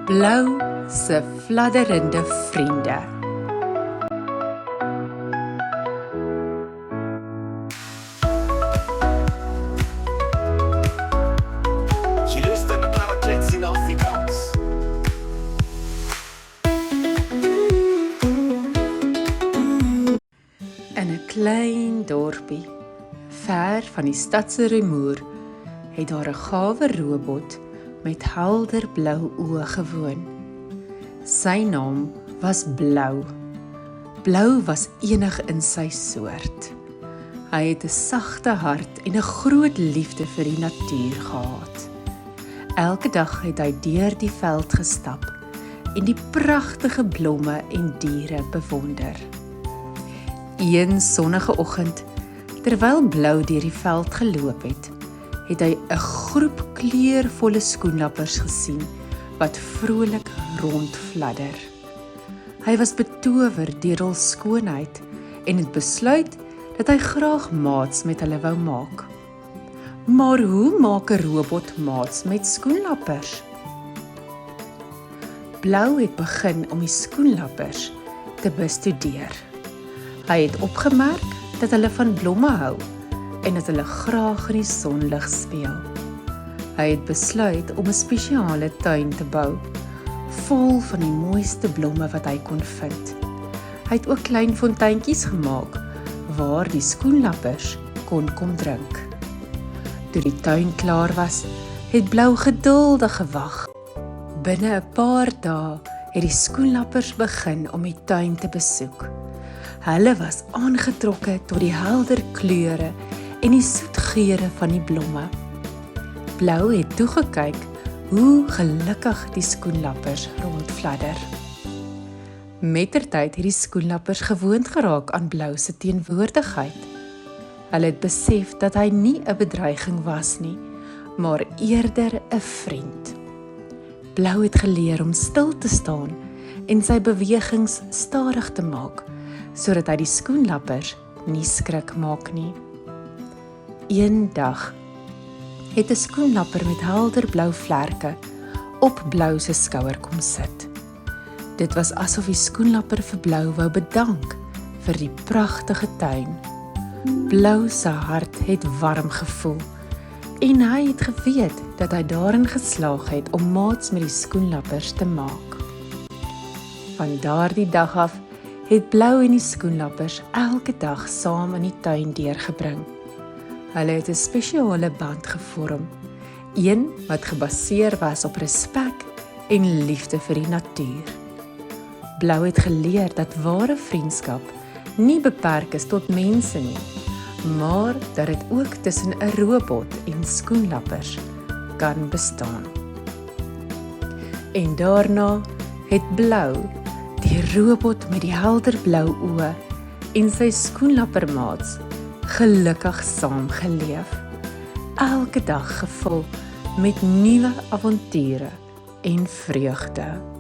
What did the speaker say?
Blou se fladderende vriende. Jy luister na Klets in Afrikaans. In 'n klein dorpie, ver van die stadse rumoer, het daar 'n gawe robot met helder blou oë gewoon. Sy naam was Blou. Blou was enig in sy soort. Hy het 'n sagte hart en 'n groot liefde vir die natuur gehad. Elke dag het hy deur die veld gestap en die pragtige blomme en diere bewonder. Een sonnige oggend, terwyl Blou deur die veld geloop het hy 'n groep kleurvolle skoenlappers gesien wat vrolik rondfladder. Hy was betower deur hul skoonheid en het besluit dat hy graag maats met hulle wou maak. Maar hoe maak 'n robot maats met skoenlappers? Blou het begin om die skoenlappers te bestudeer. Hy het opgemerk dat hulle van blomme hou en dat hulle graag in die sonlig speel. Hy het besluit om 'n spesiale tuin te bou, vol van die mooiste blomme wat hy kon vind. Hy het ook klein fonteintjies gemaak waar die skoenlappers kon kom drink. Toe die tuin klaar was, het Blou geduldig gewag. Binne 'n paar dae het die skoenlappers begin om die tuin te besoek. Hulle was aangetrokke tot die helder kleure en die soet geure van die blomme. Blou het toegekyk hoe gelukkig die skoenlappers rondfladder. Mettertyd het die skoenlappers gewoond geraak aan Blou se teenwoordigheid. Hulle het besef dat hy nie 'n bedreiging was nie, maar eerder 'n vriend. Blou het geleer om stil te staan en sy bewegings stadig te maak, sodat hy die skoenlappers nie skrik maak nie. Eendag het 'n skoenlapper met helder blou vlerke op Blou se skouer kom sit. Dit was asof die skoenlapper vir Blou wou bedank vir die pragtige tuin. Blou se hart het warm gevoel en hy het geweet dat hy daarin geslaag het om maats met die skoenlappers te maak. Van daardie dag af het Blou en die skoenlappers elke dag saam in die tuin deurgebring. Hulle het 'n spesiale band gevorm, een wat gebaseer was op respek en liefde vir die natuur. Blou het geleer dat ware vriendskap nie beperk is tot mense nie, maar dat dit ook tussen 'n robot en skoenlappers kan bestaan. En daarna het Blou, die robot met die helder blou oë en sy skoenlappermaats gelukkig saam geleef, elke dag gevul met nuwe avonture en vreugde.